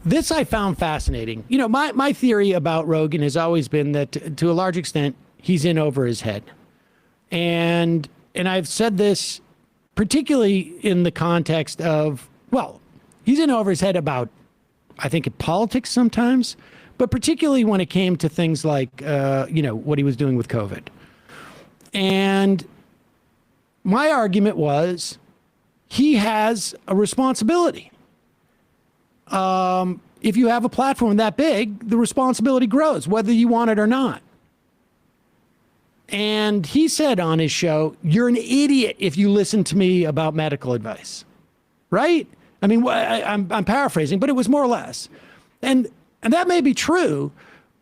this I found fascinating. You know, my theory about Rogan has always been that to a large extent, he's in over his head. And I've said this particularly in the context of, well, he's in over his head about, I think, politics sometimes, but particularly when it came to things like, you know, what he was doing with COVID. And my argument was he has a responsibility. If you have a platform that big, the responsibility grows, whether you want it or not. And he said on his show, you're an idiot if you listen to me about medical advice, right? I mean, I'm paraphrasing, but it was more or less. And that may be true,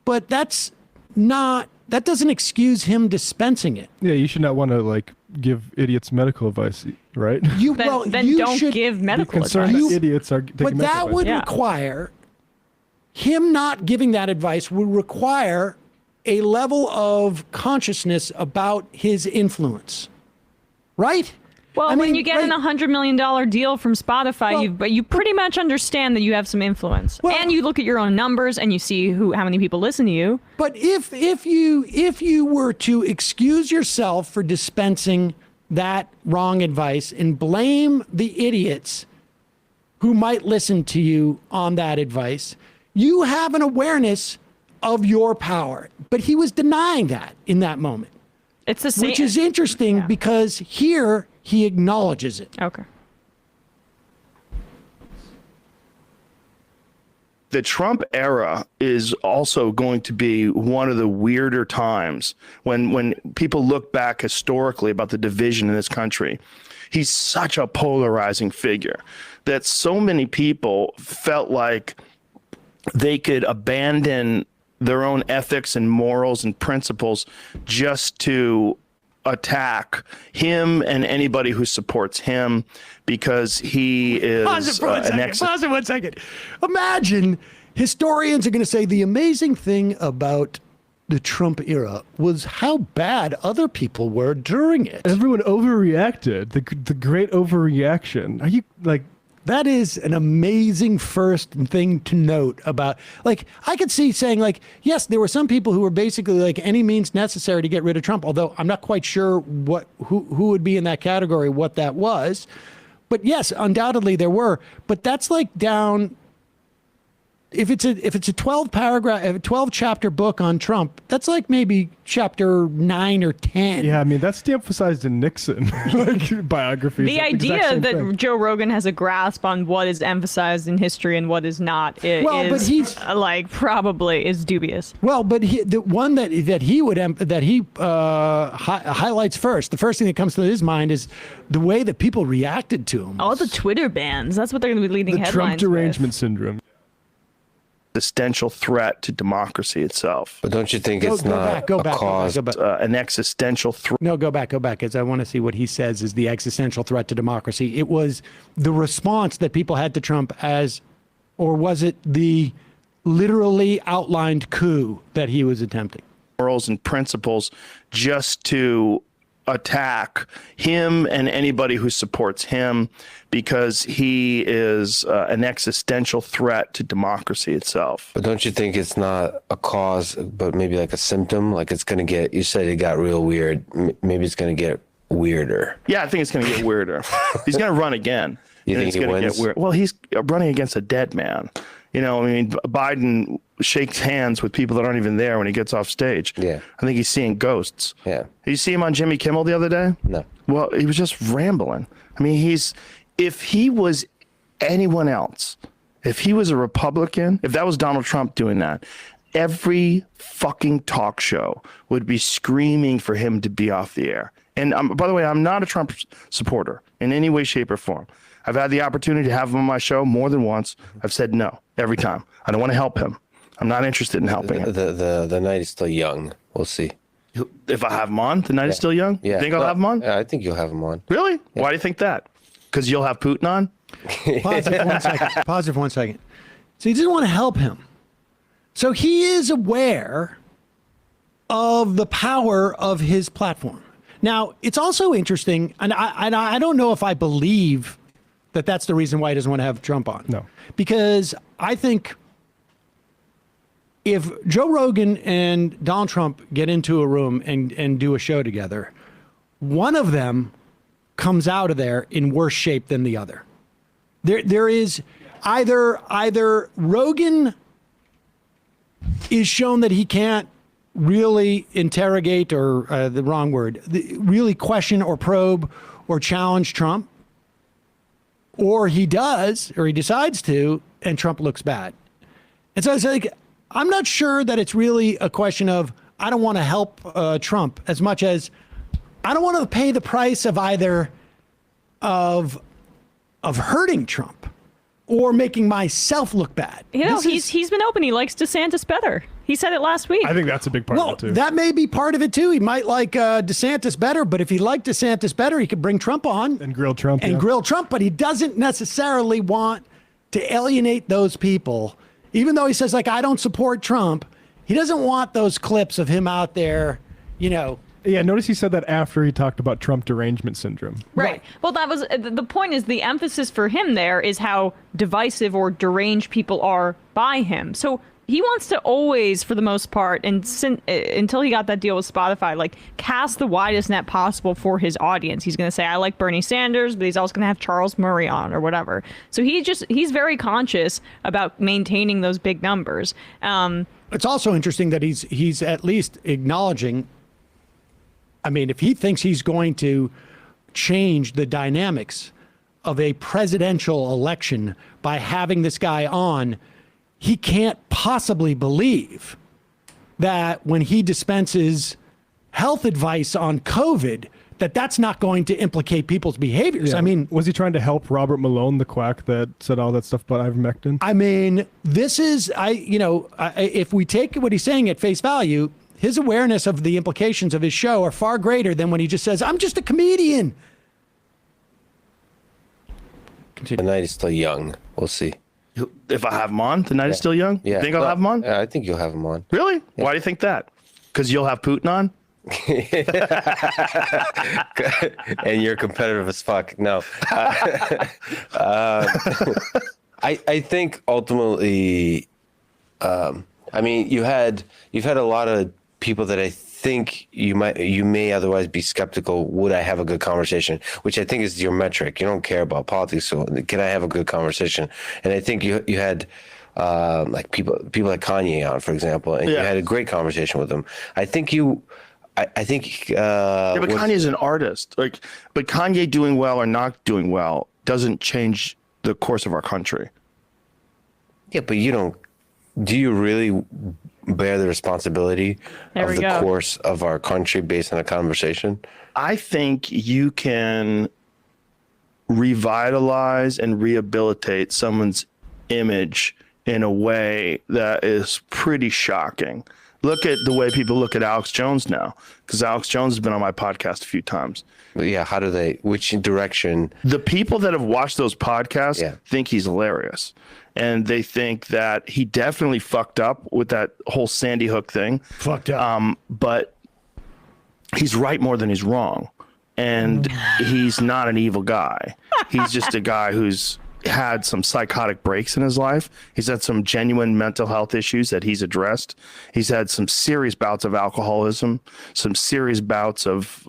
but that doesn't excuse him dispensing it. Yeah, you should not want to like give idiots medical advice, right? Then you don't should give medical be concerned advice. that idiots are taking But medical that advice. would require him not giving that advice would require a level of consciousness about his influence, right? Well, I when mean, you get an $100 million deal from Spotify, Well, you pretty much understand that you have some influence, Well- and you look at your own numbers and you see how many people listen to you. But if you were to excuse yourself for dispensing that wrong advice and blame the idiots who might listen to you on that advice, you have an awareness of your power. But he was denying that in that moment, It's the same. which is interesting Yeah. because here he acknowledges it. Okay. The Trump era is also going to be one of the weirder times when people look back historically about the division in this country. He's such a polarizing figure that so many people felt like they could abandon their own ethics and morals and principles just to attack him and anybody who supports him because he is Pause it for one second. Imagine historians are going to say the amazing thing about the Trump era was how bad other people were during it. Everyone overreacted. The great overreaction. Are you like? That is an amazing first thing to note about, like, I could see saying, like, yes, there were some people who were basically like any means necessary to get rid of Trump, although I'm not quite sure who would be in that category, what that was. But yes, undoubtedly there were. But that's like down, if it's a 12 chapter book on Trump, that's like maybe chapter 9 or 10. Yeah, I mean that's de-emphasized in Nixon like biographies. The That's the exact idea same that thing. Joe Rogan has a grasp on what is emphasized in history and what is not Well, but is he's- like probably is dubious. Well, but the one that he highlights first, the first thing that comes to his mind is the way that people reacted to him. All the Twitter bans. That's what they're going to be leading the headlines Trump with. derangement syndrome. existential threat to democracy itself. But don't you think Go it's not back. a cause? An existential threat. No, go back, because I want to see what he says is the existential threat to democracy. It was the response that people had to Trump or was it the literally outlined coup that he was attempting? Morals and principles just to attack him and anybody who supports him because he is an existential threat to democracy itself. But don't you think it's not a cause, but maybe like a symptom? Like it's going to get, you said it got real weird. Maybe it's going to get weirder. Yeah, I think it's going to get weirder. He's going to run again. You and think it's he gonna wins? Get weird. Well, he's running against a dead man. You know, I mean, Biden shakes hands with people that aren't even there when he gets off stage. Yeah. I think he's seeing ghosts. Yeah. Did you see him on Jimmy Kimmel the other day? No. Well, he was just rambling. I mean, if he was anyone else, if he was a Republican, if that was Donald Trump doing that, every fucking talk show would be screaming for him to be off the air. And by the way, I'm not a Trump supporter in any way, shape, or form. I've had the opportunity to have him on my show more than once. I've said no every time. I don't want to help him. I'm not interested in helping him. The night is still young. We'll see. If I have him on, the night is still young? Yeah. You think I'll have him on? Yeah, I think you'll have him on. Really? Why do you think that? Because you'll have Putin on? Pause it for 1 second. Pause it for 1 second. So he doesn't want to help him. So he is aware of the power of his platform. Now, it's also interesting, and I don't know if I believe that that's the reason why he doesn't want to have Trump on. No. Because I think if Joe Rogan and Donald Trump get into a room and do a show together, one of them comes out of there in worse shape than the other. There is either Rogan is shown that he can't really interrogate or the wrong word, really question or probe or challenge Trump, or he does, or he decides to, and Trump looks bad. And so it's like, I'm not sure that it's really a question of, I don't want to help Trump as much as I don't want to pay the price of either of hurting Trump or making myself look bad. You know, he's been open. He likes DeSantis better. He said it last week. I think that's a big part of it too. That may be part of it too. He might like DeSantis better, but if he liked DeSantis better, he could bring Trump on and grill Trump. But he doesn't necessarily want to alienate those people. Even though he says, like, I don't support Trump, he doesn't want those clips of him out there, you know. Yeah, notice he said that after he talked about Trump derangement syndrome. Right. Well, that was the point. Is the emphasis for him there is how divisive or deranged people are by him. So he wants to always, for the most part, and until he got that deal with Spotify, like, cast the widest net possible for his audience. He's going to say, I like Bernie Sanders, but he's also going to have Charles Murray on or whatever. So he's very conscious about maintaining those big numbers. It's also interesting that he's at least acknowledging, I mean, if he thinks he's going to change the dynamics of a presidential election by having this guy on, he can't possibly believe that when he dispenses health advice on COVID, that's not going to implicate people's behaviors. Yeah. I mean, was he trying to help Robert Malone, the quack that said all that stuff about ivermectin? I mean, this is, if we take what he's saying at face value, his awareness of the implications of his show are far greater than when he just says, I'm just a comedian. The night is still young. We'll see. If I have him on, the night is still young? Yeah. You think I'll have him on? Yeah, I think you'll have him on. Really? Yeah. Why do you think that? Because you'll have Putin on? And you're competitive as fuck. No. I think ultimately, I mean, you've had a lot of people that I think you may otherwise be skeptical. Would I have a good conversation? Which I think is your metric. You don't care about politics, so can I have a good conversation? And I think you had like people like Kanye on, for example, and you had a great conversation with him. I think but Kanye's an artist. But Kanye doing well or not doing well doesn't change the course of our country. Yeah, but you don't. Do you really bear the responsibility of the course of our country based on a conversation? I think you can revitalize and rehabilitate someone's image in a way that is pretty shocking. Look at the way people look at Alex Jones now, because Alex Jones has been on my podcast a few times. But yeah, which direction? The people that have watched those podcasts think he's hilarious. And they think that he definitely fucked up with that whole Sandy Hook thing. Fucked up. But he's right more than he's wrong. And he's not an evil guy. He's just a guy who's had some psychotic breaks in his life. He's had some genuine mental health issues that he's addressed. He's had some serious bouts of alcoholism, some serious bouts of,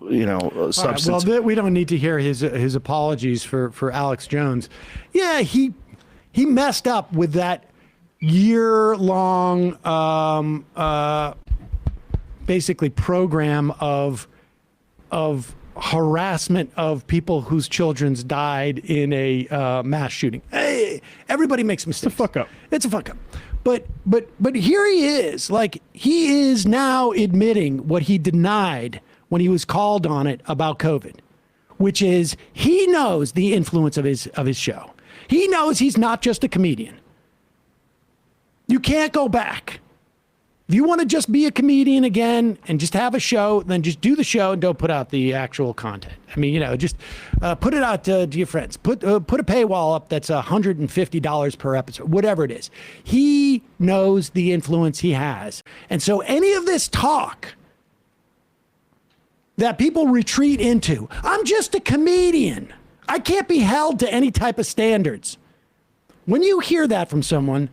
substance. Right, well, we don't need to hear his apologies for Alex Jones. Yeah, he messed up with that year-long, basically program of harassment of people whose children died in a mass shooting. Hey, everybody makes mistakes. It's a fuck up. It's a fuck up. But here he is. Like, he is now admitting what he denied when he was called on it about COVID, which is he knows the influence of his show. He knows he's not just a comedian. You can't go back. If you want to just be a comedian again and just have a show, then just do the show and don't put out the actual content. I mean, just put it out to your friends. Put a paywall up that's $150 per episode, whatever it is. He knows the influence he has. And so any of this talk that people retreat into, I'm just a comedian. I can't be held to any type of standards. When you hear that from someone,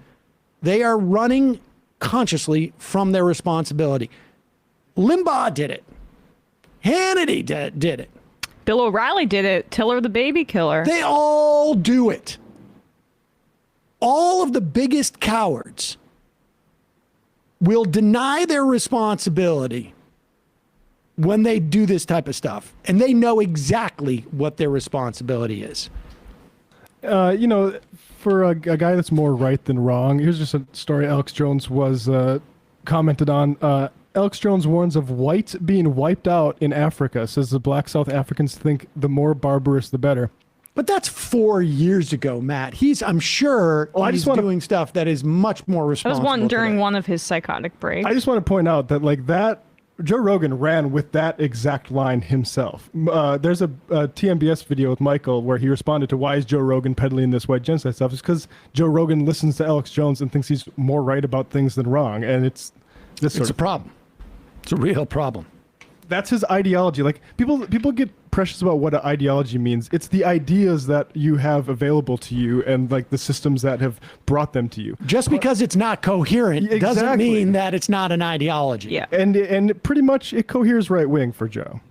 they are running consciously from their responsibility. Limbaugh did it. Hannity did it. Bill O'Reilly did it. Tiller the baby killer. They all do it. All of the biggest cowards will deny their responsibility when they do this type of stuff. And they know exactly what their responsibility is. You know, for a guy that's more right than wrong, here's just a story Alex Jones was commented on. Alex Jones warns of whites being wiped out in Africa, says the black South Africans think the more barbarous, the better. But that's 4 years ago, Matt. I'm sure he's doing stuff that is much more That responsible. was one during today. one of his psychotic breaks. I just want to point out that like that, Joe Rogan ran with that exact line himself. There's a TMBS video with Michael where he responded to why is Joe Rogan peddling this white genocide stuff. It's because Joe Rogan listens to Alex Jones and thinks he's more right about things than wrong. And it's this sort It's a of problem. It's a real problem. that's his ideology. Like people get precious about what an ideology means. It's the ideas that you have available to you and like the systems that have brought them to you. Just because it's not coherent doesn't Exactly. mean that it's not an ideology. Yeah. And pretty much it coheres right wing for Joe.